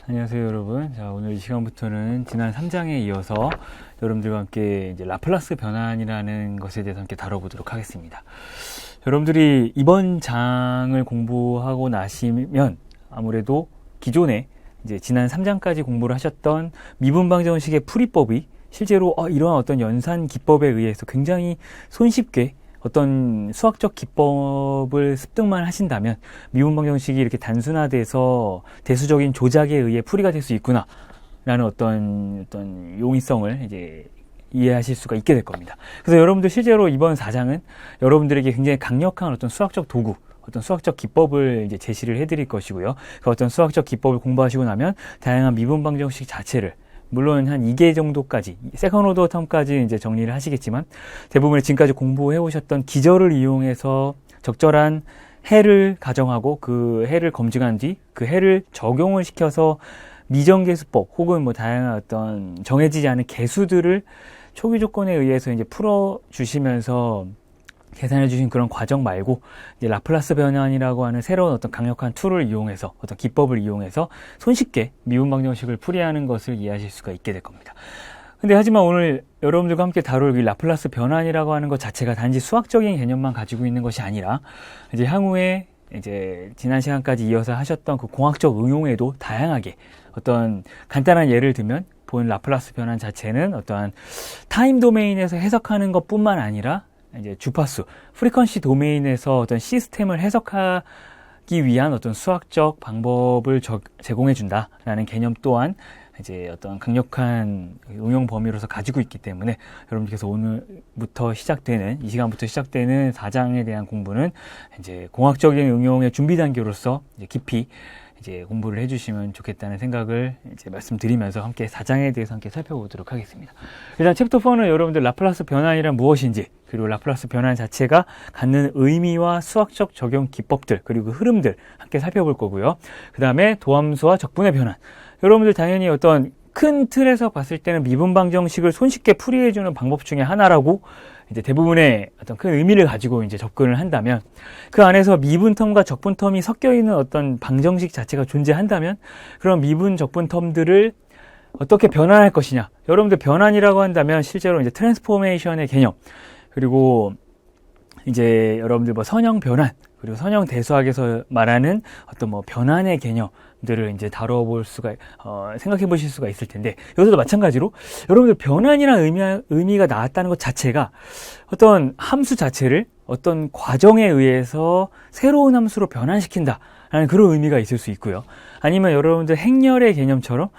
안녕하세요, 여러분. 자, 오늘 이 시간부터는 지난 3장에 이어서 여러분들과 함께 이제 라플라스 변환이라는 것에 대해서 함께 다뤄보도록 하겠습니다. 여러분들이 이번 장을 공부하고 나시면 아무래도 기존에 이제 지난 3장까지 공부를 하셨던 미분방정식의 풀이법이 실제로 이러한 어떤 연산 기법에 의해서 굉장히 손쉽게 어떤 수학적 기법을 습득만 하신다면 미분방정식이 이렇게 단순화돼서 대수적인 조작에 의해 풀이가 될 수 있구나 라는 어떤 용이성을 이제 이해하실 수가 있게 될 겁니다. 그래서 여러분들 실제로 이번 4장은 여러분들에게 굉장히 강력한 어떤 수학적 도구, 어떤 수학적 기법을 이제 제시를 해드릴 것이고요. 그 어떤 수학적 기법을 공부하시고 나면 다양한 미분방정식 자체를 물론 한 2개 정도까지, 세컨 오더 텀까지 이제 정리를 하시겠지만 대부분의 지금까지 공부해 오셨던 기절을 이용해서 적절한 해를 가정하고 그 해를 검증한 뒤 그 해를 적용을 시켜서 미정계수법 혹은 뭐 다양한 어떤 정해지지 않은 계수들을 초기 조건에 의해서 이제 풀어 주시면서 계산해 주신 그런 과정 말고 이제 라플라스 변환이라고 하는 새로운 어떤 강력한 툴을 이용해서 어떤 기법을 이용해서 손쉽게 미분방정식을 풀이하는 것을 이해하실 수가 있게 될 겁니다. 근데 하지만 오늘 여러분들과 함께 다룰 이 라플라스 변환이라고 하는 것 자체가 단지 수학적인 개념만 가지고 있는 것이 아니라 이제 향후에 이제 지난 시간까지 이어서 하셨던 그 공학적 응용에도 다양하게 어떤 간단한 예를 들면 본 라플라스 변환 자체는 어떠한 타임 도메인에서 해석하는 것뿐만 아니라 이제 주파수, 프리퀀시 도메인에서 어떤 시스템을 해석하기 위한 어떤 수학적 방법을 제공해 준다라는 개념 또한 이제 어떤 강력한 응용 범위로서 가지고 있기 때문에 여러분께서 오늘부터 시작되는, 이 시간부터 시작되는 4장에 대한 공부는 이제 공학적인 응용의 준비 단계로서 이제 깊이 이제 공부를 해주시면 좋겠다는 생각을 이제 말씀드리면서 함께 4장에 대해서 함께 살펴보도록 하겠습니다. 일단 챕터 4는 여러분들 라플라스 변환이란 무엇인지, 그리고 라플라스 변환 자체가 갖는 의미와 수학적 적용 기법들, 그리고 흐름들 함께 살펴볼 거고요. 그 다음에 도함수와 적분의 변환. 여러분들 당연히 어떤 큰 틀에서 봤을 때는 미분방정식을 손쉽게 풀이해주는 방법 중에 하나라고 이제 대부분의 어떤 큰 의미를 가지고 이제 접근을 한다면, 그 안에서 미분텀과 적분텀이 섞여 있는 어떤 방정식 자체가 존재한다면 그런 미분 적분텀들을 어떻게 변환할 것이냐. 여러분들 변환이라고 한다면 실제로 이제 트랜스포메이션의 개념, 그리고 이제 여러분들 뭐 선형 변환, 그리고 선형 대수학에서 말하는 어떤 뭐 변환의 개념들을 이제 다뤄볼 수가, 생각해 보실 수가 있을 텐데, 여기서도 마찬가지로 여러분들 변환이라는 의미가 나왔다는 것 자체가 어떤 함수 자체를 어떤 과정에 의해서 새로운 함수로 변환시킨다라는 그런 의미가 있을 수 있고요. 아니면 여러분들 행렬의 개념처럼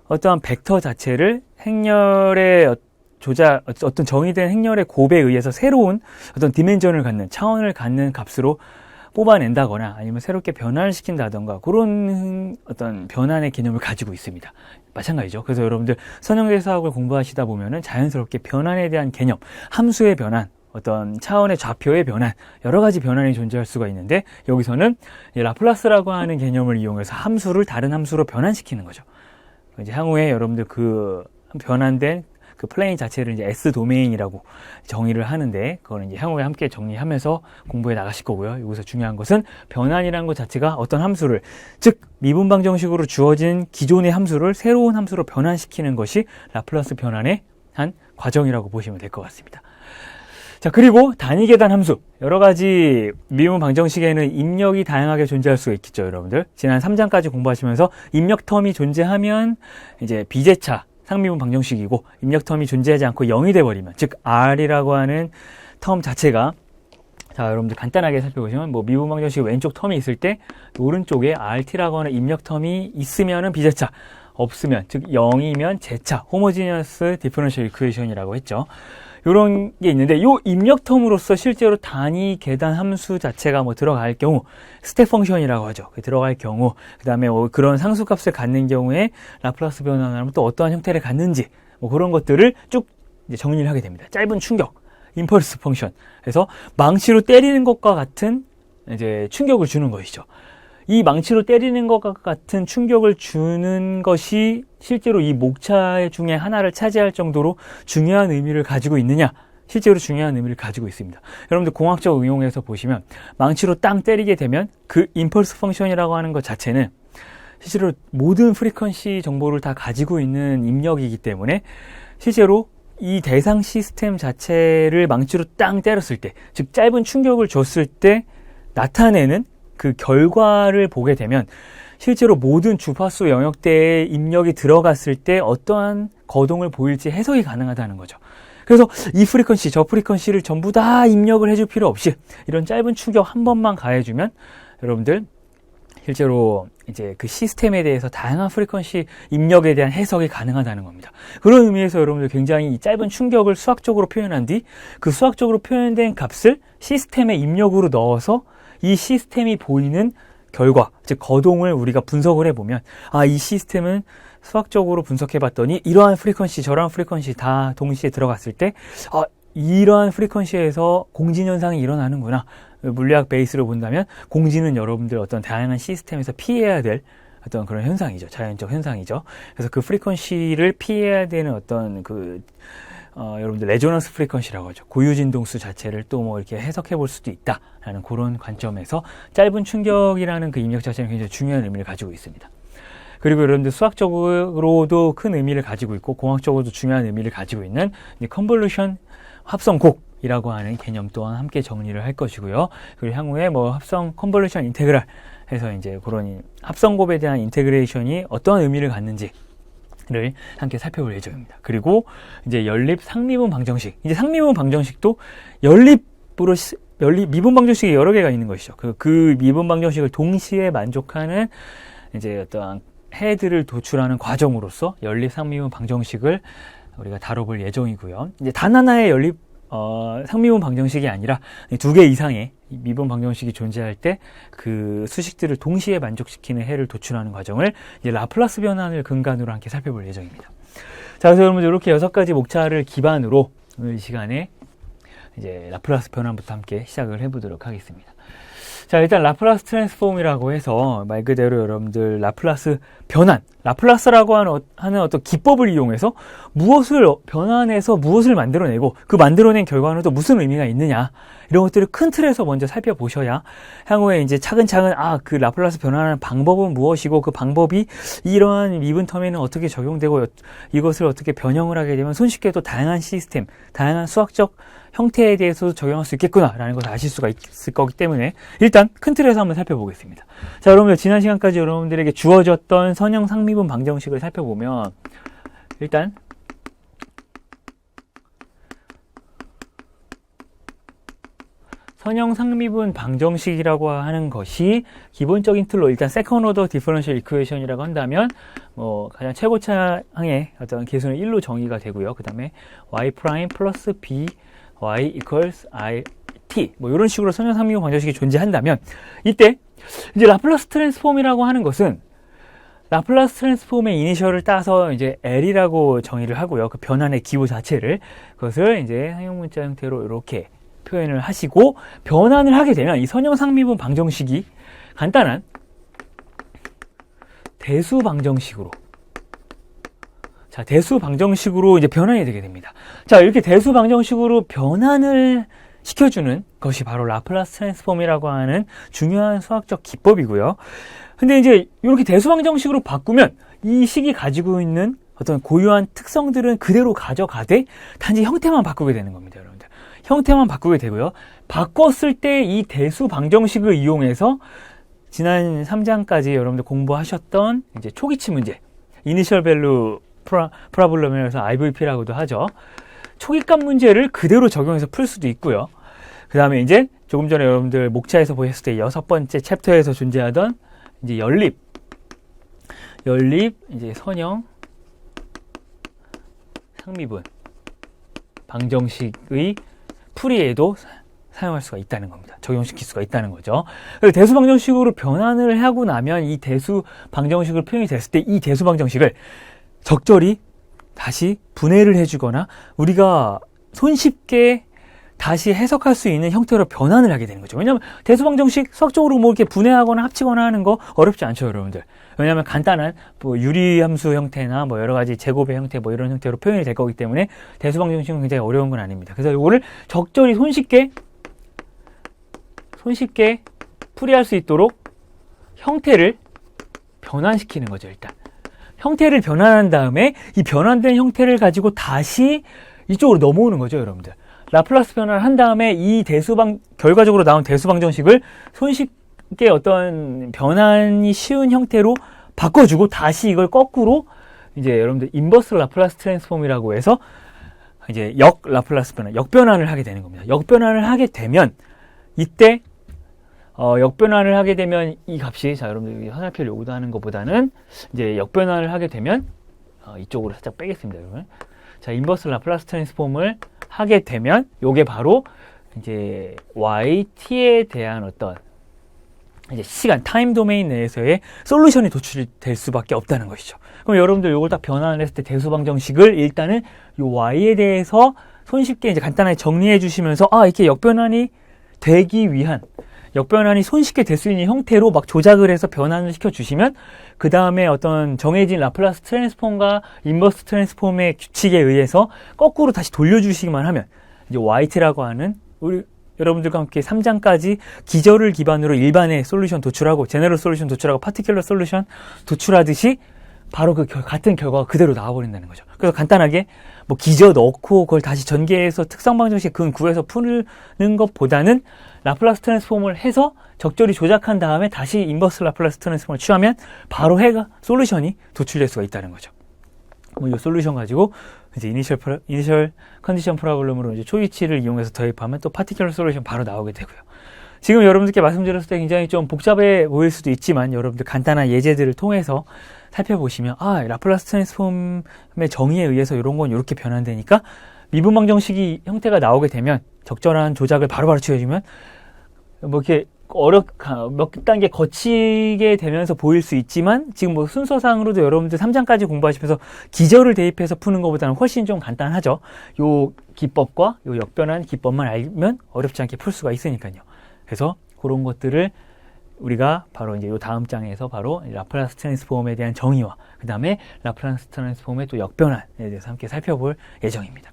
어떠한 벡터 자체를 행렬의 어떤 정의된 행렬의 곱에 의해서 새로운 어떤 디멘전을 갖는, 차원을 갖는 값으로 뽑아낸다거나 아니면 새롭게 변환을 시킨다던가 그런 어떤 변환의 개념을 가지고 있습니다. 마찬가지죠. 그래서 여러분들 선형대수학을 공부하시다 보면은 자연스럽게 변환에 대한 개념, 함수의 변환, 어떤 차원의 좌표의 변환, 여러 가지 변환이 존재할 수가 있는데, 여기서는 라플라스라고 하는 개념을 이용해서 함수를 다른 함수로 변환시키는 거죠. 이제 향후에 여러분들 그 변환된 그 플레인 자체를 이제 S 도메인이라고 정의를 하는데, 그거는 이제 향후에 함께 정리하면서 공부해 나가실 거고요. 여기서 중요한 것은 변환이라는 것 자체가 어떤 함수를, 즉 미분방정식으로 주어진 기존의 함수를 새로운 함수로 변환시키는 것이 라플라스 변환의 한 과정이라고 보시면 될 것 같습니다. 자, 그리고 단위계단 함수. 여러 가지 미분방정식에는 입력이 다양하게 존재할 수가 있겠죠, 여러분들. 지난 3장까지 공부하시면서 입력 텀이 존재하면 이제 비제차 상미분 방정식이고, 입력 텀이 존재하지 않고 0이 돼버리면, 즉 R이라고 하는 텀 자체가, 자, 여러분들 간단하게 살펴보시면 뭐 미분 방정식 왼쪽 텀이 있을 때 오른쪽에 RT라고 하는 입력 텀이 있으면은 비제차, 없으면, 즉 0이면 제차, 호모지니어스 디퍼런셜 이퀘이션이라고 했죠. 이런 게 있는데, 요 입력 텀으로서 실제로 단위 계단 함수 자체가 뭐 들어갈 경우, 스텝 펑션이라고 하죠. 들어갈 경우, 그 다음에 뭐 그런 상수값을 갖는 경우에 라플라스 변환을 하면 또 어떠한 형태를 갖는지, 뭐 그런 것들을 쭉 이제 정리를 하게 됩니다. 짧은 충격, 임펄스 펑션. 그래서 망치로 때리는 것과 같은 이제 충격을 주는 것이죠. 이 망치로 때리는 것과 같은 충격을 주는 것이 실제로 이 목차 중에 하나를 차지할 정도로 중요한 의미를 가지고 있느냐? 실제로 중요한 의미를 가지고 있습니다. 여러분들 공학적 응용에서 보시면 망치로 땅 때리게 되면 그 임펄스 펑션이라고 하는 것 자체는 실제로 모든 프리퀀시 정보를 다 가지고 있는 입력이기 때문에 실제로 이 대상 시스템 자체를 망치로 땅 때렸을 때, 즉 짧은 충격을 줬을 때 나타내는 그 결과를 보게 되면 실제로 모든 주파수 영역대에 입력이 들어갔을 때 어떠한 거동을 보일지 해석이 가능하다는 거죠. 그래서 이 프리퀀시, 저 프리퀀시를 전부 다 입력을 해줄 필요 없이 이런 짧은 충격 한 번만 가해주면 여러분들 실제로 이제 그 시스템에 대해서 다양한 프리퀀시 입력에 대한 해석이 가능하다는 겁니다. 그런 의미에서 여러분들 굉장히 이 짧은 충격을 수학적으로 표현한 뒤 그 수학적으로 표현된 값을 시스템에 입력으로 넣어서 이 시스템이 보이는 결과, 즉 거동을 우리가 분석을 해보면 이 시스템은 수학적으로 분석해봤더니 이러한 프리퀀시, 저러한 프리퀀시 다 동시에 들어갔을 때 이러한 프리퀀시에서 공진현상이 일어나는구나. 물리학 베이스로 본다면 공진은 여러분들 어떤 다양한 시스템에서 피해야 될 어떤 그런 현상이죠. 자연적 현상이죠. 그래서 그 프리퀀시를 피해야 되는 어떤 여러분들 레조넌스 프리퀀시라고 하죠. 고유진동수 자체를 또 뭐 이렇게 해석해 볼 수도 있다라는 그런 관점에서 짧은 충격이라는 그 입력 자체는 굉장히 중요한 의미를 가지고 있습니다. 그리고 여러분들 수학적으로도 큰 의미를 가지고 있고 공학적으로도 중요한 의미를 가지고 있는 컨볼루션 합성곱이라고 하는 개념 또한 함께 정리를 할 것이고요. 그리고 향후에 뭐 합성 컨볼루션 인테그랄 해서 이제 그런 합성곱에 대한 인테그레이션이 어떤 의미를 갖는지 를 함께 살펴볼 예정입니다. 그리고 이제 연립 상미분 방정식. 이제 상미분 방정식도 미분 방정식이 여러 개가 있는 것이죠. 그 미분 방정식을 동시에 만족하는 이제 어떠한 해들을 도출하는 과정으로서 연립 상미분 방정식을 우리가 다뤄볼 예정이고요. 이제 단 하나의 연립 상미분 방정식이 아니라 두 개 이상의 미분 방정식이 존재할 때 그 수식들을 동시에 만족시키는 해를 도출하는 과정을 이제 라플라스 변환을 근간으로 함께 살펴볼 예정입니다. 자, 그래서 여러분들 이렇게 6가지 목차를 기반으로 오늘 이 시간에 이제 라플라스 변환부터 함께 시작을 해보도록 하겠습니다. 자, 일단 라플라스 트랜스폼이라고 해서 말 그대로 여러분들 라플라스 변환, 라플라스라고 하는 어떤 기법을 이용해서 무엇을 변환해서 무엇을 만들어내고 그 만들어낸 결과는 또 무슨 의미가 있느냐, 이런 것들을 큰 틀에서 먼저 살펴보셔야 향후에 이제 차근차근 그 라플라스 변환하는 방법은 무엇이고 그 방법이 이러한 미분 텀에는 어떻게 적용되고 이것을 어떻게 변형을 하게 되면 손쉽게 또 다양한 시스템, 다양한 수학적 형태에 대해서도 적용할 수 있겠구나라는 것을 아실 수가 있을 거기 때문에 일단 큰 틀에서 한번 살펴보겠습니다. 자, 여러분들 지난 시간까지 여러분들에게 주어졌던 선형 상미분 방정식을 살펴보면 일단 선형 상미분 방정식이라고 하는 것이 기본적인 틀로 일단 세컨 오더 디퍼런셜 이퀘이션이라고 한다면 뭐 가장 최고차항의 어떤 계수는 1로 정의가 되고요. 그 다음에 y 프라임 플러스 b y equals i t 뭐 이런 식으로 선형 상미분 방정식이 존재한다면 이때 이제 라플라스 트랜스폼이라고 하는 것은 라플라스 트랜스폼의 이니셜을 따서 이제 L이라고 정의를 하고요. 그 변환의 기호 자체를 그것을 이제 상형 문자 형태로 이렇게 표현을 하시고 변환을 하게 되면 이 선형 상미분 방정식이 간단한 대수 방정식으로 대수 방정식으로 이제 변환이 되게 됩니다. 자, 이렇게 대수 방정식으로 변환을 시켜주는 것이 바로 라플라스 트랜스폼이라고 하는 중요한 수학적 기법이고요. 근데 이제 이렇게 대수 방정식으로 바꾸면 이 식이 가지고 있는 어떤 고유한 특성들은 그대로 가져가되 단지 형태만 바꾸게 되는 겁니다, 여러분들. 형태만 바꾸게 되고요. 바꿨을 때 이 대수 방정식을 이용해서 지난 3장까지 여러분들 공부하셨던 이제 초기치 문제, 이니셜 밸류 프라블럼이라서 IVP라고도 하죠. 초기값 문제를 그대로 적용해서 풀 수도 있고요. 그 다음에 이제 조금 전에 여러분들 목차에서 보셨을 때 6번째 챕터에서 존재하던 이제 연립 이제 선형 상미분 방정식의 풀이에도 사용할 수가 있다는 겁니다. 적용시킬 수가 있다는 거죠. 대수 방정식으로 변환을 하고 나면 이 대수 방정식으로 표현이 됐을 때 이 대수 방정식을 적절히 다시 분해를 해주거나 우리가 손쉽게 다시 해석할 수 있는 형태로 변환을 하게 되는 거죠. 왜냐하면 대수방정식 수학적으로 뭐 이렇게 분해하거나 합치거나 하는 거 어렵지 않죠, 여러분들. 왜냐하면 간단한 뭐 유리함수 형태나 뭐 여러 가지 제곱의 형태 뭐 이런 형태로 표현이 될 거기 때문에 대수방정식은 굉장히 어려운 건 아닙니다. 그래서 이거를 적절히 손쉽게 풀이할 수 있도록 형태를 변환시키는 거죠, 일단. 형태를 변환한 다음에 이 변환된 형태를 가지고 다시 이쪽으로 넘어오는 거죠, 여러분들. 라플라스 변환을 한 다음에 이 결과적으로 나온 대수방정식을 손쉽게 어떤 변환이 쉬운 형태로 바꿔주고 다시 이걸 거꾸로 이제 여러분들 인버스 라플라스 트랜스폼이라고 해서 이제 라플라스 변환, 역변환을 하게 되는 겁니다. 역변환을 하게 되면 이때 역변환을 하게 되면 이 값이, 자, 여러분들 화살표를 여기다 하는 것보다는 이제 역변환을 하게 되면 이쪽으로 살짝 빼겠습니다, 여러분. 자, 인버스 라플라스 트랜스폼을 하게 되면 요게 바로 이제 yt에 대한 어떤 이제 시간, 타임 도메인 내에서의 솔루션이 도출될 수밖에 없다는 것이죠. 그럼 여러분들 요걸 딱 변환을 했을 때 대수방정식을 일단은 요 y에 대해서 손쉽게 이제 간단하게 정리해 주시면서 이렇게 역변환이 되기 위한, 역변환이 손쉽게 될 수 있는 형태로 막 조작을 해서 변환을 시켜 주시면 그 다음에 어떤 정해진 라플라스 트랜스폼과 인버스 트랜스폼의 규칙에 의해서 거꾸로 다시 돌려주시기만 하면 이제 yt라고 하는 우리 여러분들과 함께 3장까지 기저를 기반으로 일반의 솔루션 도출하고 제너럴 솔루션 도출하고 파티큘러 솔루션 도출하듯이 바로 그 같은 결과가 그대로 나와버린다는 거죠. 그래서 간단하게 뭐 기저 넣고 그걸 다시 전개해서 특성방정식 근 구해서 푸는 것보다는 라플라스 트랜스폼을 해서 적절히 조작한 다음에 다시 인버스 라플라스 트랜스폼을 취하면 바로 솔루션이 도출될 수가 있다는 거죠. 이 솔루션 가지고 이제 이니셜 컨디션 프로블럼으로 이제 초이치를 이용해서 대입하면 또 파티큘러 솔루션 바로 나오게 되고요. 지금 여러분들께 말씀드렸을 때 굉장히 좀 복잡해 보일 수도 있지만 여러분들 간단한 예제들을 통해서 살펴보시면 라플라스 트랜스폼의 정의에 의해서 이런 건 이렇게 변환되니까 미분방정식이 형태가 나오게 되면 적절한 조작을 바로바로 취해주면 뭐 이렇게 몇 단계 거치게 되면서 보일 수 있지만 지금 뭐 순서상으로도 여러분들 3장까지 공부하시면서 기저를 대입해서 푸는 것보다는 훨씬 좀 간단하죠. 요 기법과 요 역변환 기법만 알면 어렵지 않게 풀 수가 있으니까요. 그래서 그런 것들을 우리가 바로 이제 요 다음 장에서 바로 라플라스 트랜스폼에 대한 정의와 그 다음에 라플라스 트랜스폼의 또 역변환에 대해서 함께 살펴볼 예정입니다.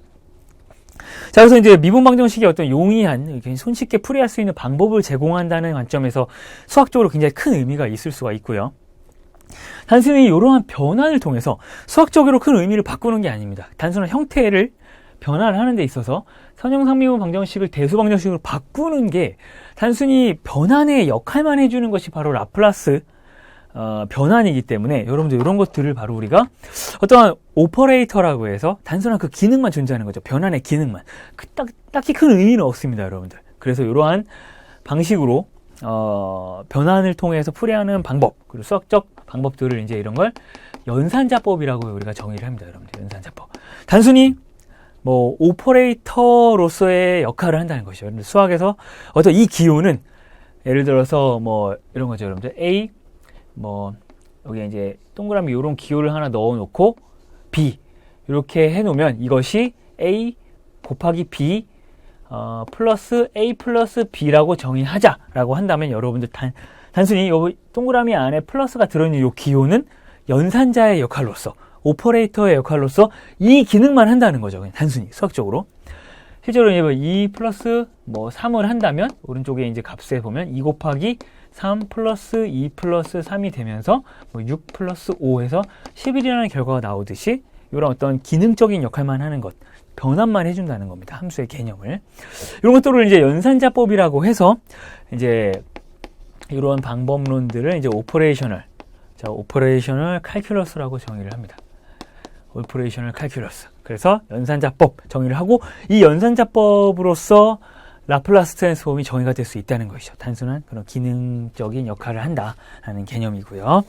자, 그래서 이제 미분방정식이 어떤 용이한, 손쉽게 풀이할 수 있는 방법을 제공한다는 관점에서 수학적으로 굉장히 큰 의미가 있을 수가 있고요. 단순히 이러한 변환을 통해서 수학적으로 큰 의미를 바꾸는 게 아닙니다. 단순한 형태를 변환하는 데 있어서 선형상미분 방정식을 대수방정식으로 바꾸는 게 단순히 변환의 역할만 해주는 것이 바로 라플라스 변환이기 때문에 여러분들 이런 것들을 바로 우리가 어떠한 오퍼레이터라고 해서 단순한 그 기능만 존재하는 거죠. 변환의 기능만. 딱히 큰 의미는 없습니다, 여러분들. 그래서 이러한 방식으로 변환을 통해서 풀이하는 방법, 그리고 수학적 방법들을 이제 이런 걸 연산자법이라고 우리가 정의를 합니다, 여러분들. 연산자법. 단순히 뭐 오퍼레이터로서의 역할을 한다는 것이죠. 수학에서 어떤 이 기호는 예를 들어서 뭐 이런 거죠, 여러분들. A 여기 이제 동그라미 이런 기호를 하나 넣어 놓고 B 이렇게 해 놓으면 이것이 A 곱하기 B 플러스 A 플러스 B라고 정의하자라고 한다면 여러분들 단순히 이 동그라미 안에 플러스가 들어있는 이 기호는 연산자의 역할로서 오퍼레이터의 역할로서 이 기능만 한다는 거죠. 그냥 단순히 수학적으로. 실제로 이제 2 플러스 3을 한다면 오른쪽에 이제 값에 보면 2 곱하기 3 플러스 2 플러스 3이 되면서 6 플러스 5에서 11이라는 결과가 나오듯이 이런 어떤 기능적인 역할만 하는 것, 변환만 해준다는 겁니다. 함수의 개념을. 이런 것들을 이제 연산자법이라고 해서 이제 이런 방법론들을 이제 오퍼레이셔널 칼큘러스라고 정의를 합니다. 오퍼레이셔널 칼큘러스. 그래서 연산자법 정의를 하고 이 연산자법으로서 라플라스 트랜스폼이 정의가 될 수 있다는 것이죠. 단순한 그런 기능적인 역할을 한다는 개념이고요.